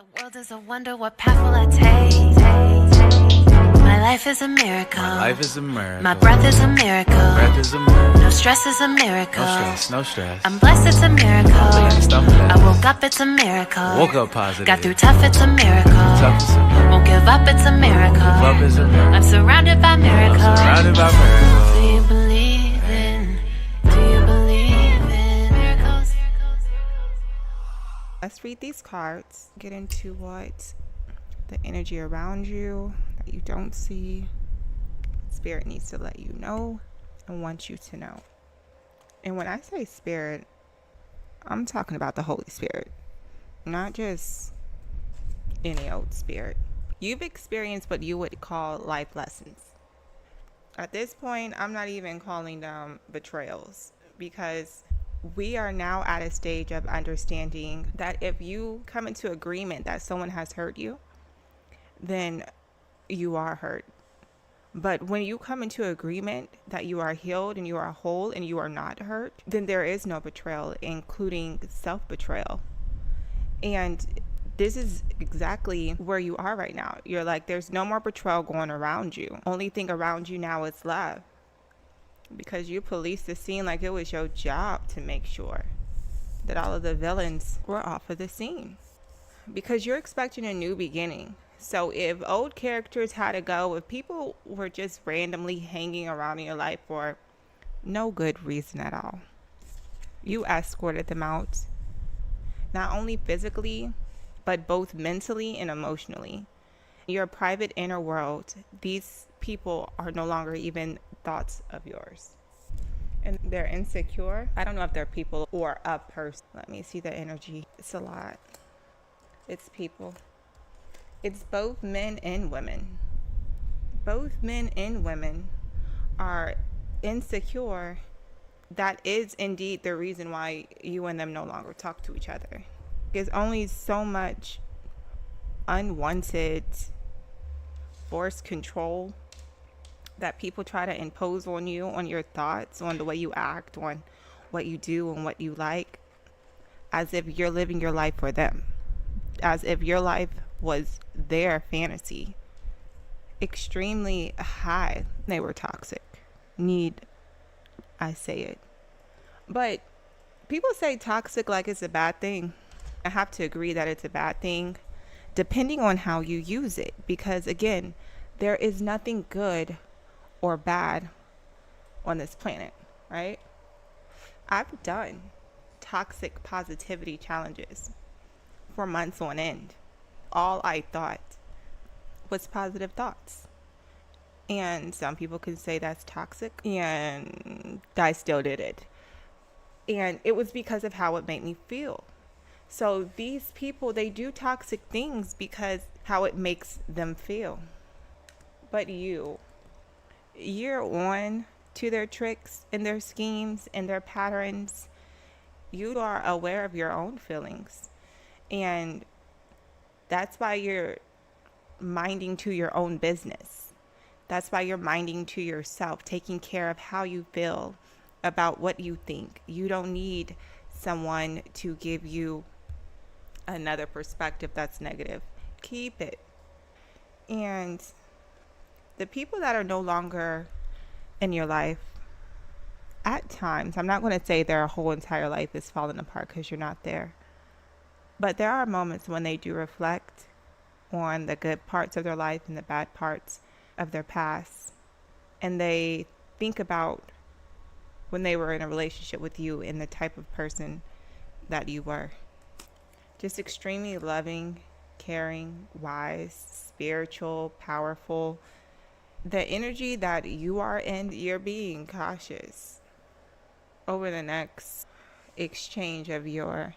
The world is a wonder, what path will I take? My life is a miracle. My life is a miracle. My breath is a miracle. Breath is a miracle. No stress is a miracle. No stress, no stress. I'm blessed, it's a miracle. I woke up, it's a miracle. Woke up positive. Got through tough, it's a miracle. Tough is a miracle. Won't give up, it's a miracle. Give up is a miracle. I'm surrounded by miracles. I'm surrounded by miracles. Do you believe in? Do you believe in miracles? Let's read these cards, get into what the energy around you that you don't see, Spirit needs to let you know and wants you to know. And when I say Spirit, I'm talking about the Holy Spirit, not just any old spirit. You've experienced what you would call life lessons. At this point, I'm not even calling them betrayals, because we are now at a stage of understanding that if you come into agreement that someone has hurt you, then you are hurt. But when you come into agreement that you are healed and you are whole and you are not hurt, then there is no betrayal, including self-betrayal. And this is exactly where you are right now. You're like, there's no more betrayal going around you. Only thing around you now is love. Because you policed the scene like it was your job to make sure that all of the villains were off of the scene. Because you're expecting a new beginning. So if old characters had to go, if people were just randomly hanging around in your life for no good reason at all, you escorted them out. Not only physically, but both mentally and emotionally. Your private inner world, these people are no longer even thoughts of yours. And they're insecure. I don't know if they're people or a person. Let me see the energy. It's a lot. It's people. It's both men and women. Both men and women are insecure. That is indeed the reason why you and them no longer talk to each other. There's only so much unwanted forced control that people try to impose on you, on your thoughts, on the way you act, on what you do and what you like, as if you're living your life for them, as if your life was their fantasy. Extremely high. They were toxic. I say it. But people say toxic like it's a bad thing. I have to agree that it's a bad thing, depending on how you use it. Because again, there is nothing good or bad on this planet, right? I've done toxic positivity challenges for months on end. All I thought was positive thoughts. And some people can say that's toxic, and I still did it. And it was because of how it made me feel. So these people, they do toxic things because how it makes them feel. But you're on to their tricks and their schemes and their patterns. You are aware of your own feelings. And that's why you're minding to your own business. That's why you're minding to yourself, taking care of how you feel about what you think. You don't need someone to give you another perspective that's negative. Keep it. And the people that are no longer in your life, at times, I'm not going to say their whole entire life is falling apart because you're not there. But there are moments when they do reflect on the good parts of their life and the bad parts of their past. And they think about when they were in a relationship with you and the type of person that you were. Just extremely loving, caring, wise, spiritual, powerful. The energy that you are in, you're being cautious over the next exchange of your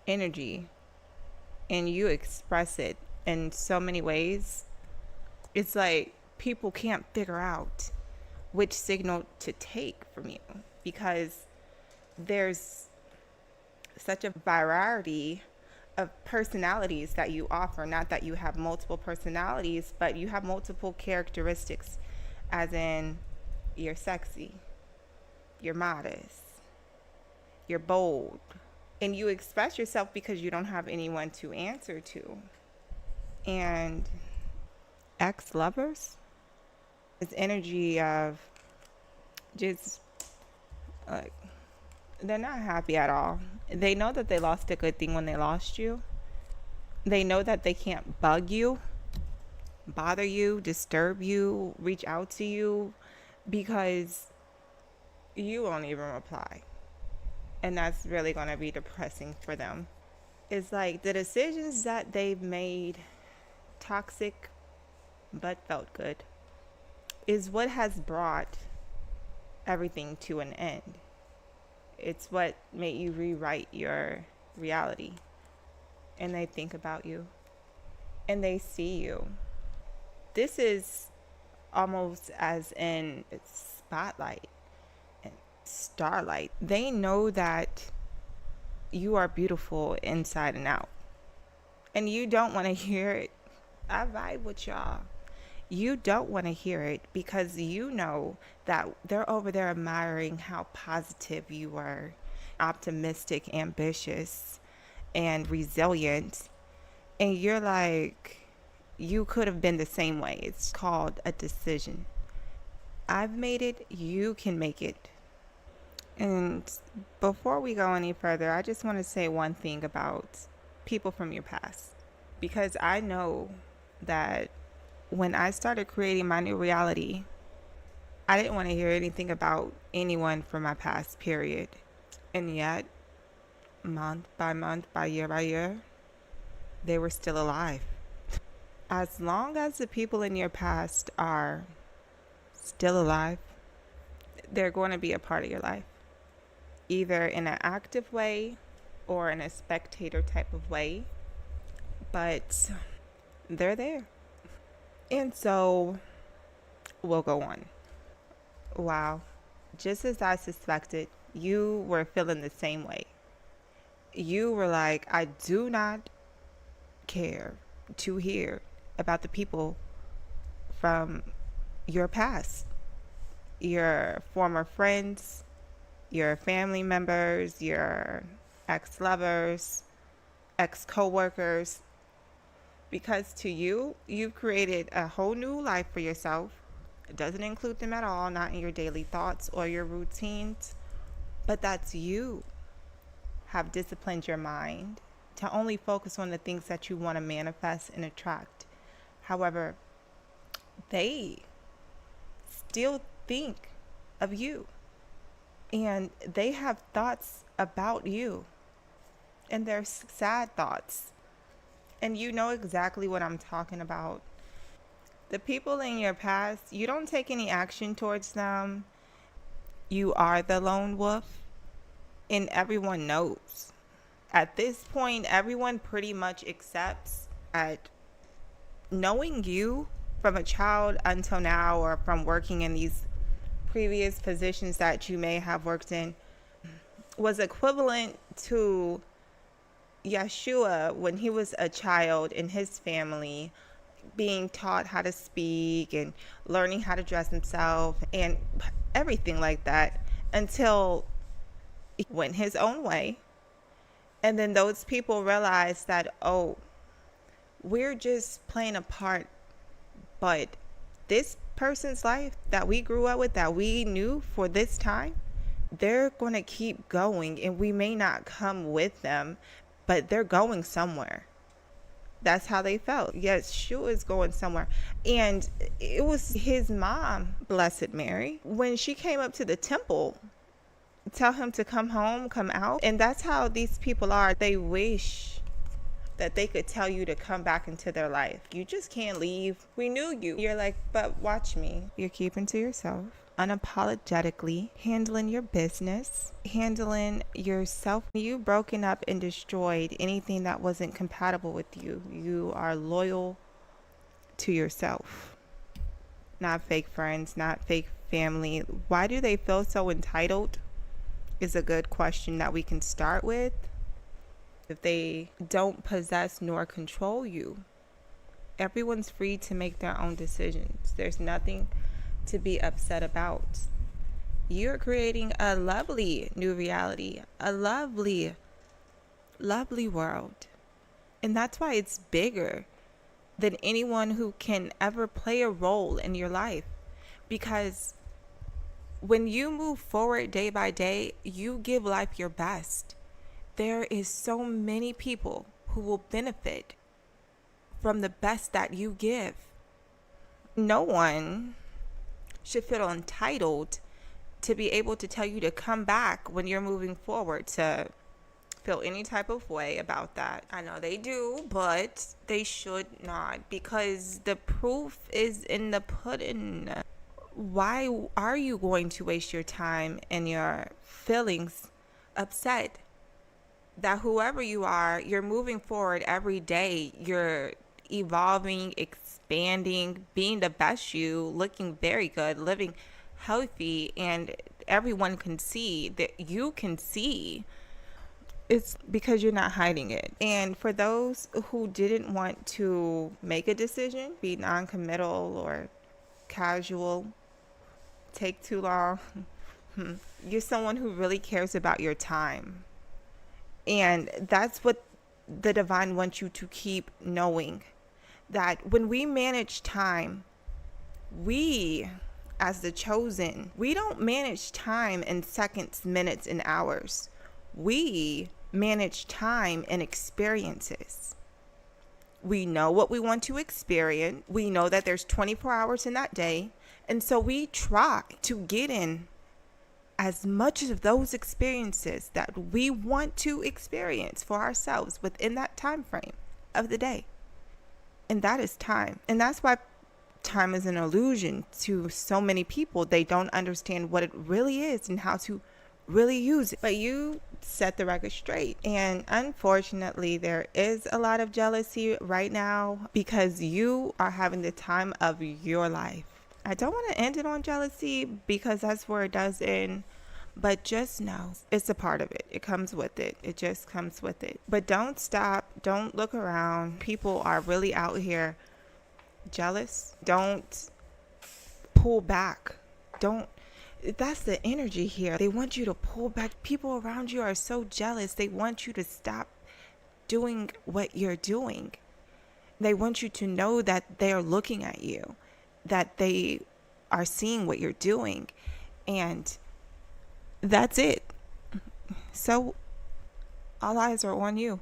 energy, and you express it in so many ways. It's like people can't figure out which signal to take from you, because there's such a variety of personalities that you offer. Not that you have multiple personalities, but you have multiple characteristics, as in you're sexy, you're modest, you're bold, And you express yourself because you don't have anyone to answer to. And ex-lovers, this energy of just like, they're not happy at all. They know that they lost a good thing when they lost you. They know that they can't bug you, bother you, disturb you, reach out to you, because you won't even reply. And that's really going to be depressing for them. It's like the decisions that they've made, toxic but felt good, is what has brought everything to an end. It's what made you rewrite your reality. And they think about you and they see you. This is almost as in spotlight and starlight. They know that you are beautiful inside and out. And you don't want to hear it. I vibe with y'all. You don't want to hear it because you know that they're over there admiring how positive you are, optimistic, ambitious, and resilient. And you're like, you could have been the same way. It's called a decision. I've made it, you can make it. And before we go any further, I just want to say one thing about people from your past. Because I know that when I started creating my new reality, I didn't want to hear anything about anyone from my past, period. And yet, month by year, they were still alive. As long as the people in your past are still alive, they're going to be a part of your life, either in an active way or in a spectator type of way, but they're there. And so we'll go on. Wow. Just as I suspected, you were feeling the same way. You were like, I do not care to hear about the people from your past, your former friends, your family members, your ex-lovers, ex-coworkers, because to you, you've created a whole new life for yourself. It doesn't include them at all, not in your daily thoughts or your routines, but that's you have disciplined your mind to only focus on the things that you want to manifest and attract. However, they still think of you and they have thoughts about you, and they're sad thoughts. And you know exactly what I'm talking about. The people in your past, you don't take any action towards them. You are the lone wolf, and everyone knows. At this point, everyone pretty much accepts that knowing you from a child until now, or from working in these previous positions that you may have worked in, was equivalent to Yeshua when he was a child in his family, being taught how to speak and learning how to dress himself and everything like that, until he went his own way. And then those people realized that, oh, we're just playing a part, but this person's life that we grew up with, that we knew for this time, they're going to keep going, and we may not come with them, but they're going somewhere. That's how they felt. Yes, Yeshua is going somewhere. And it was his mom, Blessed Mary, when she came up to the temple, tell him to come home, come out. And that's how these people are. They wish that they could tell you to come back into their life. You just can't leave. We knew you. You're like, but watch me. You're keeping to yourself, unapologetically handling your business, handling yourself. You broken up and destroyed anything that wasn't compatible with you. You are loyal to yourself. Not fake friends, not fake family. Why do they feel so entitled is a good question that we can start with. If they don't possess nor control you, everyone's free to make their own decisions. There's nothing to be upset about. You're creating a lovely new reality, a lovely lovely world. And that's why it's bigger than anyone who can ever play a role in your life. Because when you move forward day by day, you give life your best. There is so many people who will benefit from the best that you give. No one should feel entitled to be able to tell you to come back when you're moving forward, to feel any type of way about that. I know they do, but they should not, because the proof is in the pudding. Why are you going to waste your time and your feelings upset that whoever you are, you're moving forward every day, you're evolving, expanding, being the best you, looking very good, living healthy, and everyone can see that you can see. It's because you're not hiding it. And for those who didn't want to make a decision, be non-committal or casual, take too long, you're someone who really cares about your time. And that's what the divine wants you to keep knowing, that when we manage time, we, as the chosen, we don't manage time in seconds, minutes, and hours. We manage time and experiences. We know what we want to experience. We know that there's 24 hours in that day. And so we try to get in as much of those experiences that we want to experience for ourselves within that time frame of the day. And that is time. And that's why time is an illusion to so many people. They don't understand what it really is and how to really use it. But you set the record straight. And unfortunately, there is a lot of jealousy right now because you are having the time of your life. I don't want to end it on jealousy because that's where it does end. But just know it's a part of it. It comes with it. It just comes with it. But don't stop. Don't look around. People are really out here jealous. Don't pull back. That's the energy here. They want you to pull back. People around you are so jealous. They want you to stop doing what you're doing. They want you to know that they are looking at you, that they are seeing what you're doing. And that's it. So all eyes are on you.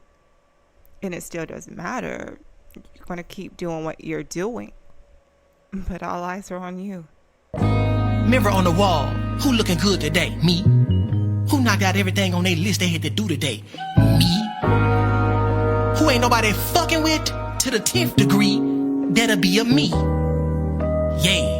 And it still doesn't matter. You're going to keep doing what you're doing. But all eyes are on you. Mirror on the wall. Who looking good today? Me. Who knocked out everything on their list they had to do today? Me. Who ain't nobody fucking with to the 10th degree? That'll be a me. Yeah.